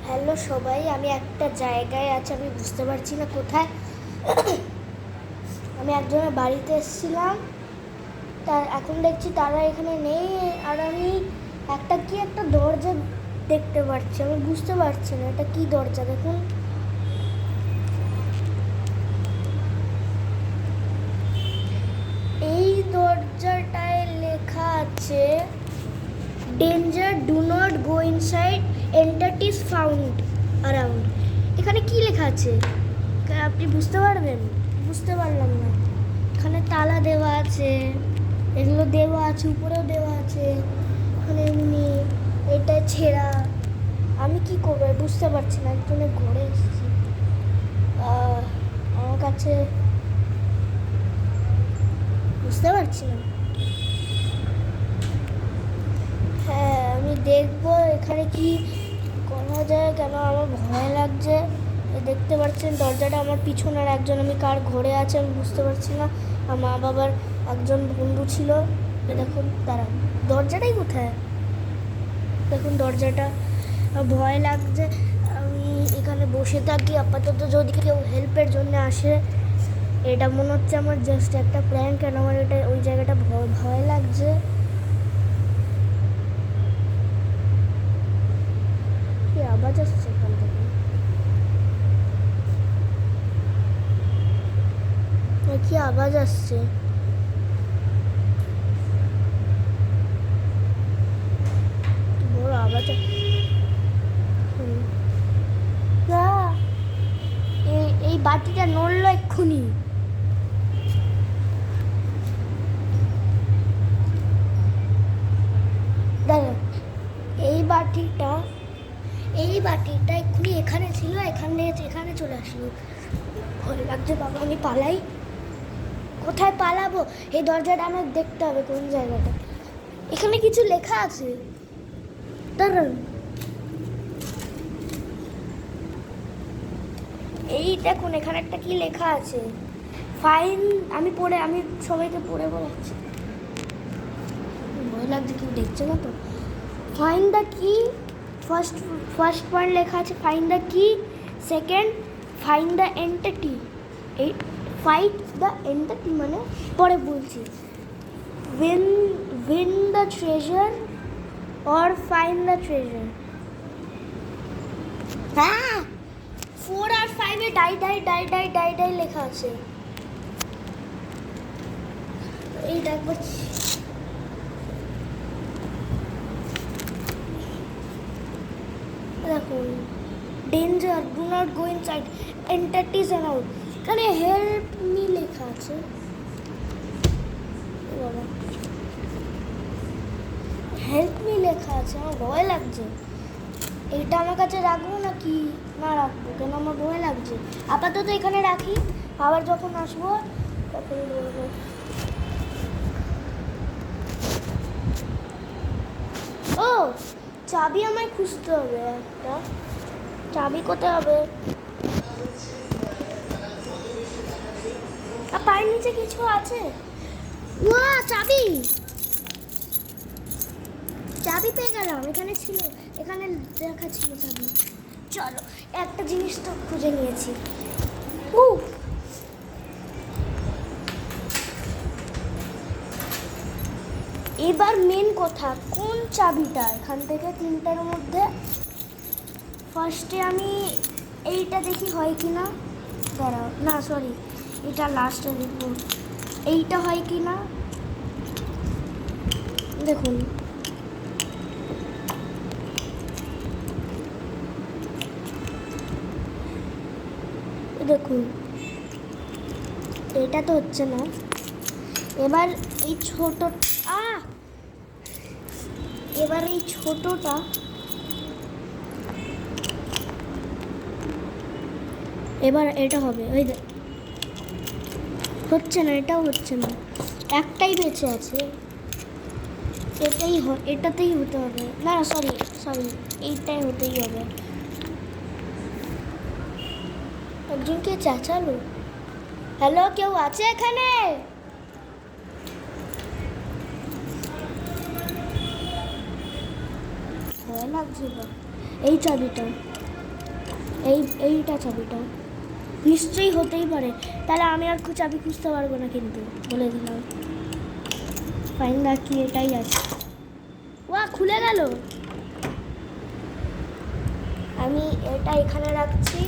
Hello সবাই, আমি একটা জায়গায় আছি, আমি বুঝতে পারছি না কোথায়। আমি একজনের বাড়িতে এসেছিলাম, তার এখন দেখছি তারা এখানে নেই। আর আমি একটা দরজা দেখতে পাচ্ছি, আমি বুঝতে পারছি না এটা কি দরজা। দেখুন, এই দরজাটায় লেখা আছে danger, do not go inside, entities found around. এখানে কি লেখা আছে আপনি বুঝতে পারবেন? বুঝতে পারলাম না। এখানে তালা দেওয়া আছে, এগুলো দেওয়া আছে, উপরেও দেওয়া আছে, এখানে এমনি এটা ছেঁড়া। আমি কি করবো বুঝতে পারছি না। একজনের ঘরে এসেছি, আমার কাছে বুঝতে পারছি না। হ্যাঁ, আমি দেখবো এখানে কি করা যায়। কেন আমার ভয় লাগছে। দেখতে পাচ্ছেন দরজাটা আমার পিছনের একজন, আমি কার ঘরে আছে আমি বুঝতে পারছি না। আমার মা বাবার একজন বন্ধু ছিল। দেখুন তারা, দরজাটাই কোথায়? দেখুন দরজাটা, ভয় লাগছে। আমি এখানে বসে থাকি আপাতত, যদি কেউ হেল্পের জন্য আসে। এটা মনে হচ্ছে আমার জাস্ট একটা প্র্যাঙ্ক, কেন আমার এটা ওই জায়গাটা ভয় লাগছে। কি আওয়াজ আসছে এখান থেকে? কি আওয়াজ আসছে? বড় আওয়াজ। এই বাটিটা নড়লো এক্ষুনি। দেখো, এই বাটিটা এক্ষুনি এখানে ছিল, এখানে চলে আসলো। ভয় লাগছে বাবা, আমি পালাই। কোথায় পালাবো? এই দরজাটা আমার দেখতে হবে কোন জায়গাটা। এখানে কিছু লেখা আছে, দাঁড়ান। এই দেখুন, এখানে একটা কি লেখা আছে, ফাইন। আমি সবাইকে পড়ে বলাচ্ছি, ভয় লাগছে, কেউ দেখছে না তো। ফাইন দ্য কি, ফার্স্ট পয়েন্ট লেখা আছে ফাইন দ্য কি, সেকেন্ড ফাইন দ্য এন্টিটি, এই ফাইট দ্য এন্টিটি মানে পরে বলছি, win the treasure or fine the treasure. হ্যাঁ, 4 আর 5 এ ডাই লেখা আছে। এই দেখবার দেখুন, danger, do not go inside, entities around. এখানে হেল্প মি লেখা আছে। বাবা, হেল্প মি লেখা আছে, আমার ভয় লাগছে। এটা আমার কাছে রাখবো নাকি না রাখবো, কেন আমার ভয় লাগছে। আপাতত এখানে রাখি, আবার যখন আসবো তখন বলবো। ও, চাবি আমায় খুঁজতে হবে। একটা চাবি কোথায় হবে? পায়ের নিচে কিছু আছে। চাবি পেয়ে গেলাম। এখানে ছিল, এখানে দেখা ছিল চাবি। চলো, একটা জিনিস তো খুঁজে নিয়েছি। এবার মেন কথা, কোন চাবিটা এখান থেকে 3টার মধ্যে? ফার্স্টে আমি এইটা দেখি হয় কি না। দাঁড়াও, না সরি, এটা লাস্টে দেখব, এইটা হয় কি না। দেখুন, দেখুন এটা তো হচ্ছে না। এবার এই ছোটটা এবার এটা হবে। ওই হচ্ছে না, এটাও হচ্ছে না। একটাই বেঁচে আছে, এটাতেই হতে হবে। না সরি, এইটাই হতেই হবে। একজনকে চেঁচালো, হ্যালো, কেউ আছে এখানে? ভয় লাগছে। এই চাবিটা এইটা চাবিটা নিশ্চয়ই হতেই পারে, তাহলে আমি আর চাবি খুঁজতে পারবো না, কিন্তু বলে দিলাম। ফাইন রাখি, এটাই আছে। ওয়া, খুলে গেল। আমি এটা এখানে রাখছি।